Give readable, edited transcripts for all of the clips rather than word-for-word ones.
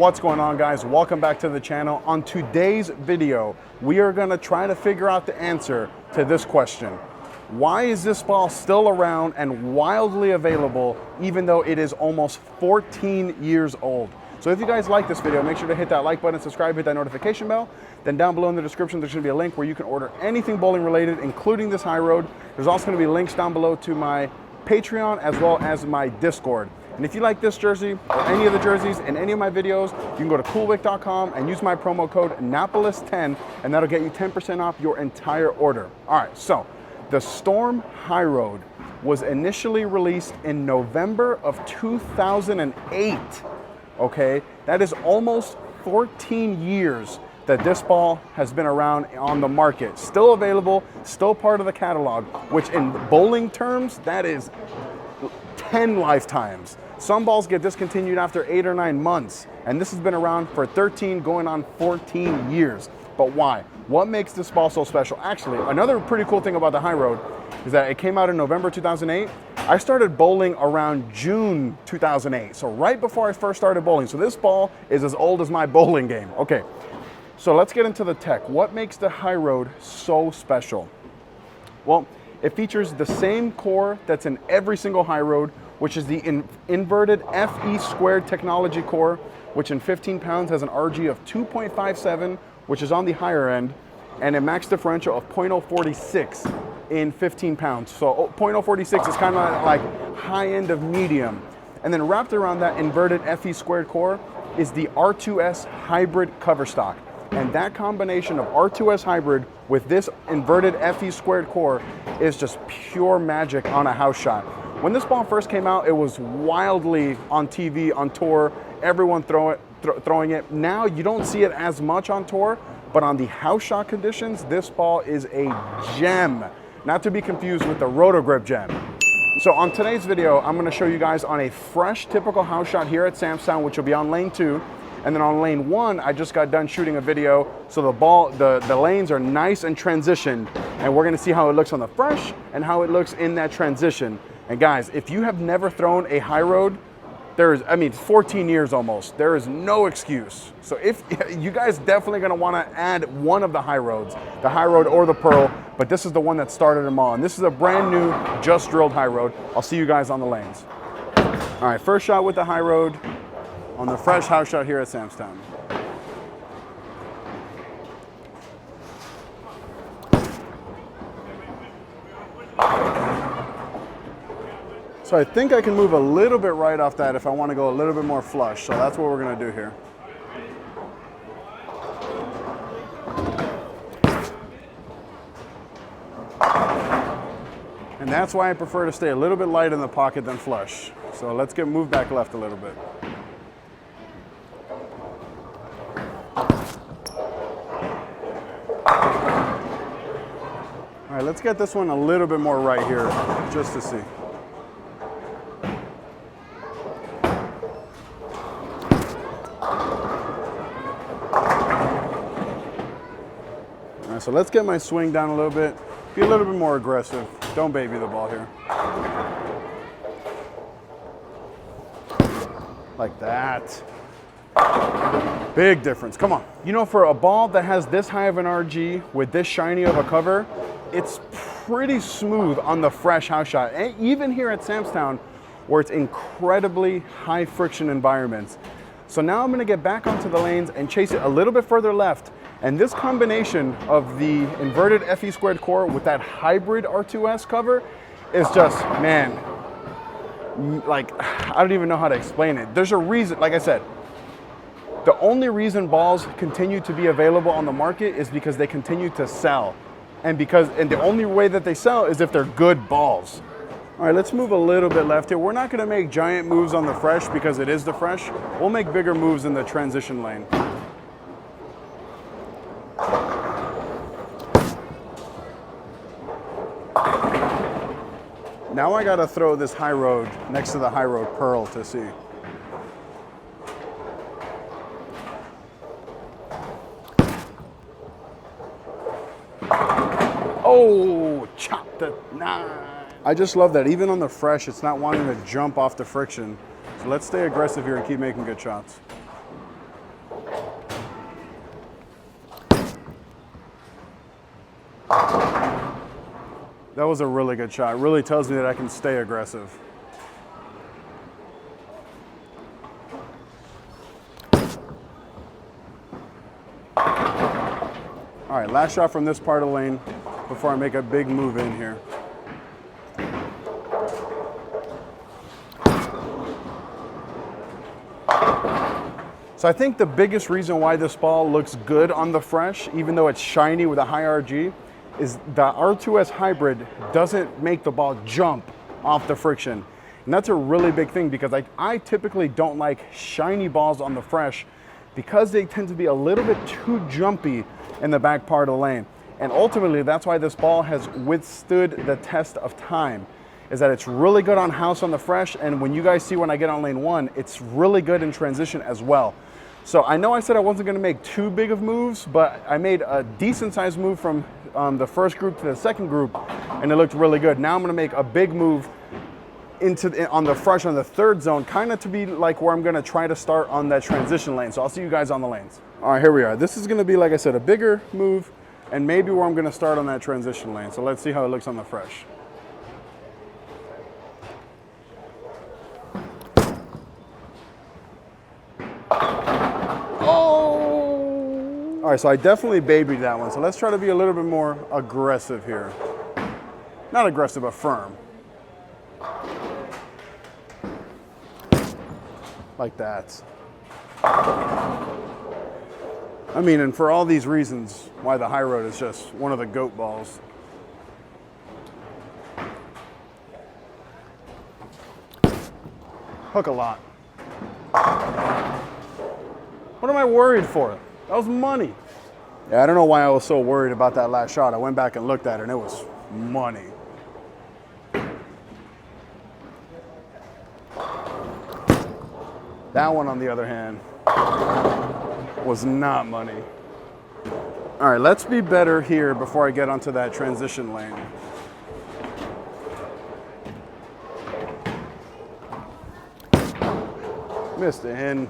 What's going on, guys? Welcome back to the channel. On today's video, we are going to try to figure out the answer to this question. Why is this ball still around and wildly available even though it is almost 14 years old? So if you guys like this video, make sure to hit that like button, subscribe, hit that notification bell. Then down below in the description, there's going to be a link where you can order anything bowling related, including this Hyroad. There's also going to be links down below to my Patreon as well as my Discord. And if you like this jersey or any of the jerseys in any of my videos, you can go to coolwick.com and use my promo code Napoles10, and that'll get you 10% off your entire order. All right, so the Storm Hyroad was initially released in November of 2008. Okay, that is almost 14 years that this ball has been around on the market. Still available, still part of the catalog, which in bowling terms, that is 10 lifetimes. Some balls get discontinued after 8 or 9 months, and this has been around for 13 going on 14 years. But why? What makes this ball so special? Actually, another pretty cool thing about the Hyroad is that it came out in November 2008. I started bowling around June 2008, so right before I first started bowling. So this ball is as old as my bowling game. Okay, so let's get into the tech. What makes the Hyroad so special? Well, it features the same core that's in every single Hyroad, which is the inverted FE squared technology core, which in 15 pounds has an RG of 2.57, which is on the higher end, and a max differential of 0.046 in 15 pounds. So 0.046 is kind of like high end of medium. And then wrapped around that inverted FE squared core is the R2S hybrid cover stock. And that combination of R2S hybrid with this inverted FE squared core is just pure magic on a house shot. When this ball first came out, it was wildly on TV, on tour, everyone throwing it. Now you don't see it as much on tour, but on the house shot conditions, this ball is a gem. Not to be confused with the Rotogrip gem. So on today's video, I'm gonna show you guys on a fresh, typical house shot here at Sam's Town, which will be on lane 2. And then on lane 1, I just got done shooting a video. So the lanes are nice and transitioned. And we're gonna see how it looks on the fresh and how it looks in that transition. And guys, if you have never thrown a Hyroad, it's 14 years almost. There is no excuse. So if you guys definitely gonna wanna add one of the Hyroads, the Hyroad or the Pearl, but this is the one that started them all. And this is a brand new, just drilled Hyroad. I'll see you guys on the lanes. All right, first shot with the Hyroad on the fresh house shot here at Sam's Town. So I think I can move a little bit right off that if I want to go a little bit more flush. So that's what we're going to do here. And that's why I prefer to stay a little bit light in the pocket than flush. So let's get moved back left a little bit. All right, let's get this one a little bit more right here, just to see. All right, so let's get my swing down a little bit. Be a little bit more aggressive. Don't baby the ball here. Like that. Big difference, come on. You know, for a ball that has this high of an RG with this shiny of a cover, it's pretty smooth on the fresh house shot. And even here at Sam's Town, where it's incredibly high friction environments. So now I'm gonna get back onto the lanes and chase it a little bit further left. And this combination of the inverted FE squared core with that hybrid R2S cover is just, man, like, I don't even know how to explain it. There's a reason, like I said, the only reason balls continue to be available on the market is because they continue to sell. And the only way that they sell is if they're good balls. All right, let's move a little bit left here. We're not gonna make giant moves on the fresh because it is the fresh. We'll make bigger moves in the transition lane. Now I gotta throw this Hyroad next to the Hyroad Pearl to see. Oh, chopped it. Nah. I just love that. Even on the fresh, it's not wanting to jump off the friction. So let's stay aggressive here and keep making good shots. That was a really good shot. It really tells me that I can stay aggressive. All right, last shot from this part of the lane before I make a big move in here. So I think the biggest reason why this ball looks good on the fresh, even though it's shiny with a high RG, is the R2S hybrid doesn't make the ball jump off the friction. And that's a really big thing because I typically don't like shiny balls on the fresh because they tend to be a little bit too jumpy in the back part of the lane. And ultimately, that's why this ball has withstood the test of time, is that it's really good on house on the fresh. And when you guys see when I get on lane 1, it's really good in transition as well. So I know I said I wasn't gonna make too big of moves, but I made a decent sized move from the first group to the second group, and it looked really good. Now I'm gonna make a big move on the fresh on the third zone, kind of to be like where I'm gonna try to start on that transition lane. So I'll see you guys on the lanes. All right, here we are. This is gonna be, like I said, a bigger move and maybe where I'm gonna start on that transition lane. So let's see how it looks on the fresh. Oh! All right, so I definitely babied that one. So let's try to be a little bit more aggressive here. Not aggressive, but firm. Like that. I mean, and for all these reasons, why the Hyroad is just one of the GOAT balls. Hook a lot. What am I worried for? That was money. Yeah, I don't know why I was so worried about that last shot. I went back and looked at it and it was money. That one, on the other hand, was not money. All right, let's be better here before I get onto that transition lane. Missed it, and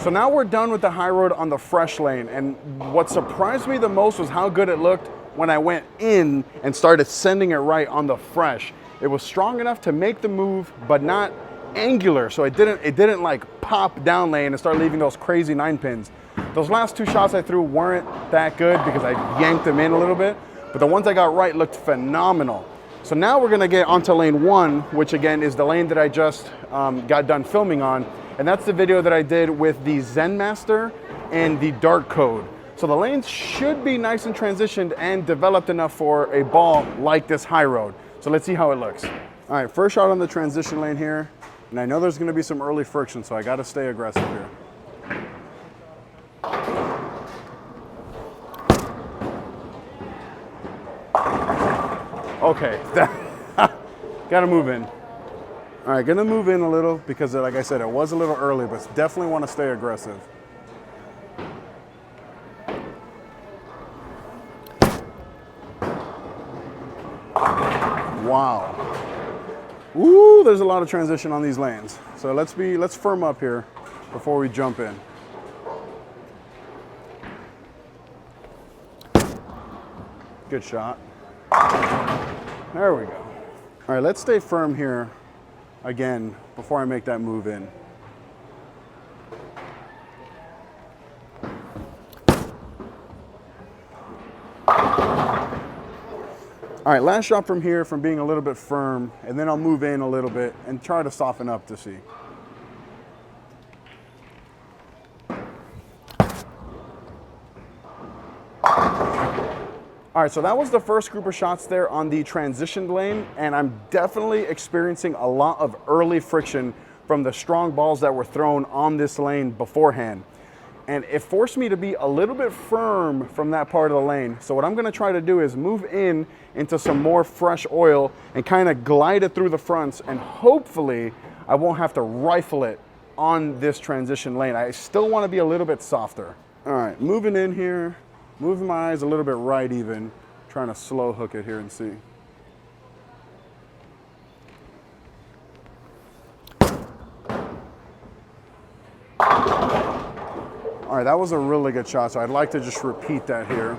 so now we're done with the Hyroad on the fresh lane, and what surprised me the most was how good it looked when I went in and started sending it right on the fresh. It was strong enough to make the move, but not angular, so it didn't like pop down lane and start leaving those crazy 9 pins. Those last 2 shots I threw weren't that good because I yanked them in a little bit, but the ones I got right looked phenomenal. So now we're gonna get onto lane 1, which again is the lane that I just got done filming on, and that's the video that I did with the Zen Master and the Dark Code. So the lanes should be nice and transitioned and developed enough for a ball like this Hyroad. So let's see how it looks. All right, first shot on the transition lane here. And I know there's gonna be some early friction, so I gotta stay aggressive here. Okay, gotta move in. All right, gonna move in a little because like I said, it was a little early, but definitely wanna stay aggressive. Wow. Ooh, there's a lot of transition on these lanes. So let's firm up here before we jump in. Good shot. There we go. All right, let's stay firm here again before I make that move in. All right, last shot from here, from being a little bit firm, and then I'll move in a little bit and try to soften up to see. All right, so that was the first group of shots there on the transition lane, and I'm definitely experiencing a lot of early friction from the strong balls that were thrown on this lane beforehand. And it forced me to be a little bit firm from that part of the lane. So what I'm gonna try to do is move in into some more fresh oil and kind of glide it through the fronts, and hopefully I won't have to rifle it on this transition lane. I still wanna be a little bit softer. All right, moving in here, moving my eyes a little bit right even, trying to slow hook it here and see. All right, that was a really good shot, so I'd like to just repeat that here.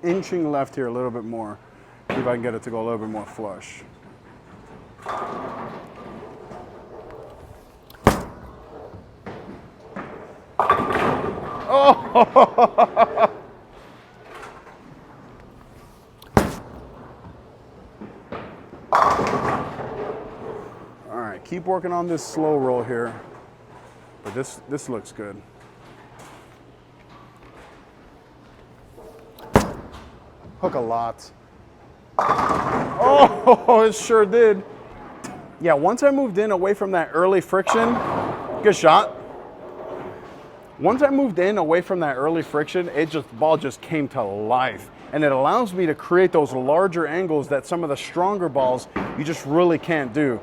inching left here a little bit more. See if I can get it to go a little bit more flush. Oh! All right, keep working on this slow roll here, but this looks good. Hook a lot. Oh, it sure did. Yeah, once I moved in away from that early friction, good shot. Once I moved in away from that early friction, ball just came to life. And it allows me to create those larger angles that some of the stronger balls you just really can't do.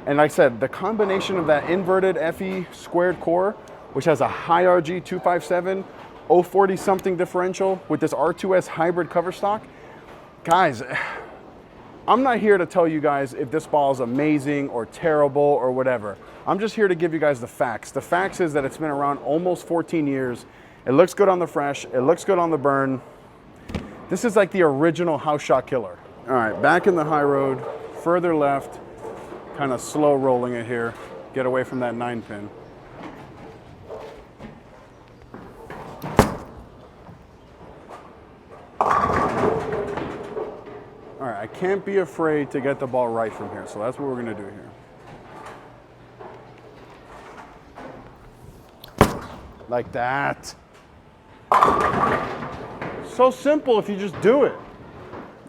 And like I said, the combination of that inverted FE squared core, which has a high RG 257, 040 something differential with this R2S hybrid cover stock, guys, I'm not here to tell you guys if this ball is amazing or terrible or whatever. I'm just here to give you guys the facts. The facts is that it's been around almost 14 years. It looks good on the fresh. It looks good on the burn. This is like the original house shot killer. All right, back in the high road, further left, kind of slow rolling it here. Get away from that 9-pin. All right, I can't be afraid to get the ball right from here, so that's what we're gonna do here. Like that. So simple if you just do it.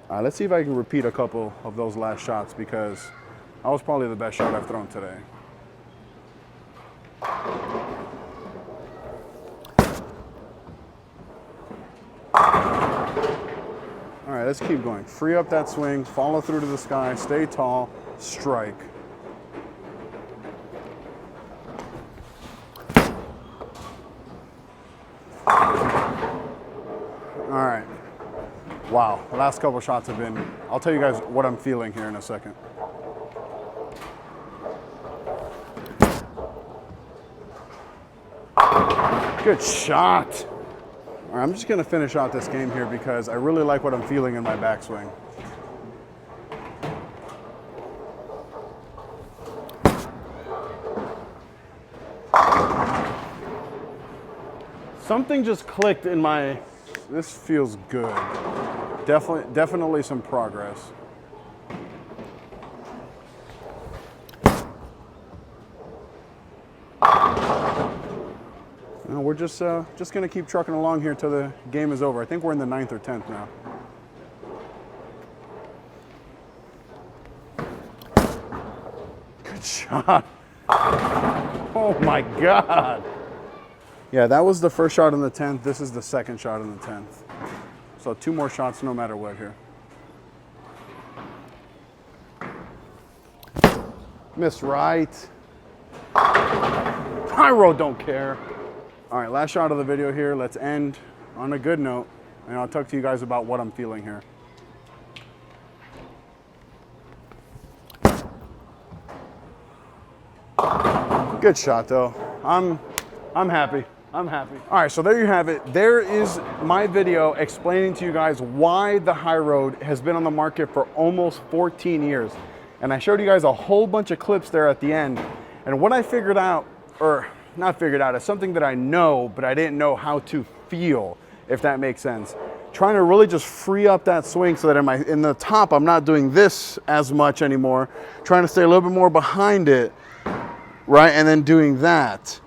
All right, let's see if I can repeat a couple of those last shots because that was probably the best shot I've thrown today. All right, let's keep going. Free up that swing, follow through to the sky, stay tall, strike. All right. Wow, the last couple shots have been, I'll tell you guys what I'm feeling here in a second. Good shot. All right, I'm just gonna finish out this game here because I really like what I'm feeling in my backswing. Something just clicked in my, this feels good. Definitely some progress. Now we're just gonna keep trucking along here till the game is over. I think we're in the 9th or 10th now. Good shot. Oh my God. Yeah, that was the first shot in the 10th. This is the second shot in the 10th. So 2 more shots no matter what here. Missed right. Hyroad don't care. All right, last shot of the video here. Let's end on a good note, and I'll talk to you guys about what I'm feeling here. Good shot though. I'm happy. I'm happy. All right, so there you have it. There is my video explaining to you guys why the Hyroad has been on the market for almost 14 years. And I showed you guys a whole bunch of clips there at the end. And what I figured out, or not figured out, is something that I know, but I didn't know how to feel, if that makes sense. Trying to really just free up that swing so that in the top, I'm not doing this as much anymore. Trying to stay a little bit more behind it, right? And then doing that.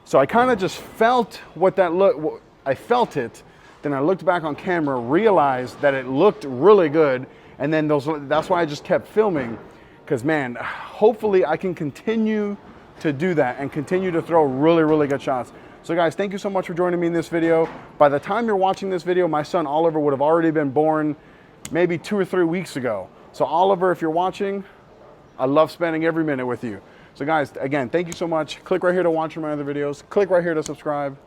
So I kind of just felt what that looked, I felt it, then I looked back on camera, realized that it looked really good, and then that's why I just kept filming, because man, hopefully I can continue to do that and continue to throw really, really good shots. So guys, thank you so much for joining me in this video. By the time you're watching this video, my son Oliver would have already been born maybe 2 or 3 weeks ago. So Oliver, if you're watching, I love spending every minute with you. So guys, again, thank you so much. Click right here to watch my other videos. Click right here to subscribe.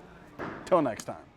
Till next time.